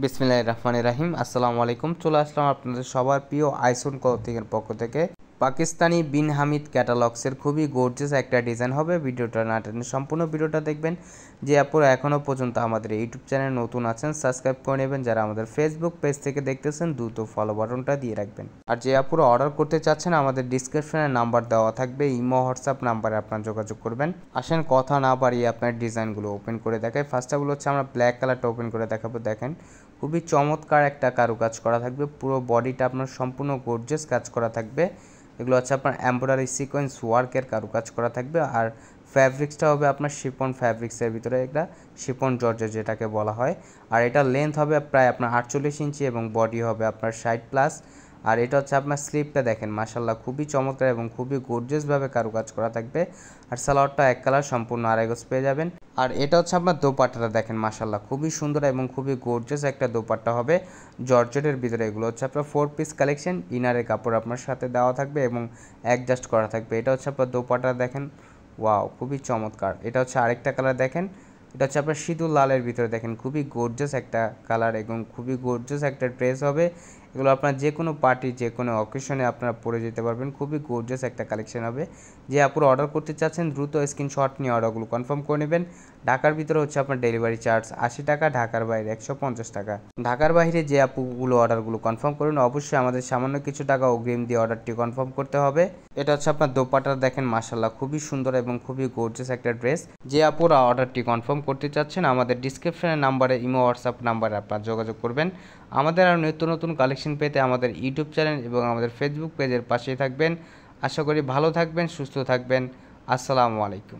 বিসমিল্লাহির রহমানির রহিম। আসসালামু আলাইকুম। চলে আসলাম আপনাদের সবার প্রিয় আইসন ক্লথিংয়ের পক্ষ থেকে। পাকিস্তানি বিন হামিদ ক্যাটালগসের খুবই গর্জিয়াস একটা ডিজাইন হবে। ভিডিওটা না টেনে সম্পূর্ণ ভিডিওটা দেখবেন। যে আপনারা এখনও পর্যন্ত আমাদের ইউটিউব চ্যানেল নতুন আছেন সাবস্ক্রাইব করে নেবেন। যারা আমাদের ফেসবুক পেজ থেকে দেখতেছেন দ্রুত ফলো বাটনটা দিয়ে রাখবেন। আর যে আপনারা অর্ডার করতে চাচ্ছেন আমাদের ডিসক্রিপশনে নাম্বার দেওয়া থাকবে, ইমো হোয়াটসঅ্যাপ নাম্বারে আপনারা যোগাযোগ করবেন। আসেন কথা না বাড়িয়ে আপনার ডিজাইনগুলো ওপেন করে দেখাই। ফার্স্টগুলো হচ্ছে আমরা ব্ল্যাক কালারটা ওপেন করে দেখাবো। দেখেন খুবই চমৎকার একটা কারুকাজ করা থাকবে। পুরো বডিটা আপনার সম্পূর্ণ গর্জিয়াস কাজ করা থাকবে। এগুলো হচ্ছে আপনার এমব্রয়ডারি সিকোয়েন্স ওয়ার্কের কারুকাজ করা থাকবে। আর ফ্যাব্রিক্সটা হবে আপনার শিফন ফ্যাব্রিক্সের ভিতরে, একটা শিফন জর্জেট যেটাকে বলা হয়। আর এটা লেন্থ হবে প্রায় আপনার 48 ইঞ্চি এবং বডি হবে আপনার 60+। আর এটা হচ্ছে আপনার স্লিপটা দেখেন মাশাল্লাহ খুবই চমৎকার এবং খুবই গর্জিয়াসভাবে কারুকাজ করা থাকবে। আর সালোয়ারটা এক কালার সম্পূর্ণ আড়াই গজ পেয়ে যাবেন। আর এটা হচ্ছে আপনার দোপাট্টাটা দেখেন মাশাল্লাহ খুবই সুন্দর এবং খুবই গর্জিয়াস একটা দোপাট্টা হবে জর্জেটের ভিতরে। এগুলো হচ্ছে আপনার 4 পিস কালেকশন, ইনারের কাপড় আপনার সাথে দেওয়া থাকবে এবং অ্যাডজাস্ট করা থাকবে। এটা হচ্ছে আপনার দোপাট্টা দেখেন, ওয়াও খুবই চমৎকার। এটা হচ্ছে আরেকটা কালার দেখেন, এটা হচ্ছে আপনার সিঁদুর লালের ভিতরে দেখেন খুবই গর্জিয়াস একটা কালার এবং খুবই গর্জিয়াস একটা ড্রেস হবে। এগুলো আপনার যে কোনো পার্টি যে কোনো অকেশনে আপনারা পরে যেতে পারবেন। খুবই গর্জিয়াস একটা কালেকশন হবে। যে আপুরা অর্ডার করতে চাচ্ছেন দ্রুত স্ক্রিনশট নিয়ে অর্ডারগুলো কনফার্ম করে নেবেন। ঢাকার ভিতরে হচ্ছে আপনার ডেলিভারি চার্জ 80 টাকা, ঢাকার বাইরে 150 টাকা। ঢাকার বাইরে যে আপুগুলো অর্ডারগুলো কনফার্ম করুন অবশ্যই আমাদের সামান্য কিছু টাকা অগ্রিম দিয়ে অর্ডারটি কনফার্ম করতে হবে। এটা হচ্ছে আপনার দোপাট্টা দেখেন মাশাল্লাহ খুবই সুন্দর এবং খুবই গর্জিয়াস একটা ড্রেস। যে আপুরা অর্ডারটি কনফার্ম করতে চাচ্ছেন আমাদের ডিসক্রিপশনের নাম্বারে ইমো হোয়াটসঅ্যাপ নাম্বারে আপনারা যোগাযোগ করবেন। আমাদের আর নিত্য নতুন কালেকশন পেতে আমাদের ইউটিউব চ্যানেল এবং আমাদের ফেসবুক পেজের পাশেই থাকবেন। আশা করি ভালো থাকবেন, সুস্থ থাকবেন। আসসালামু আলাইকুম।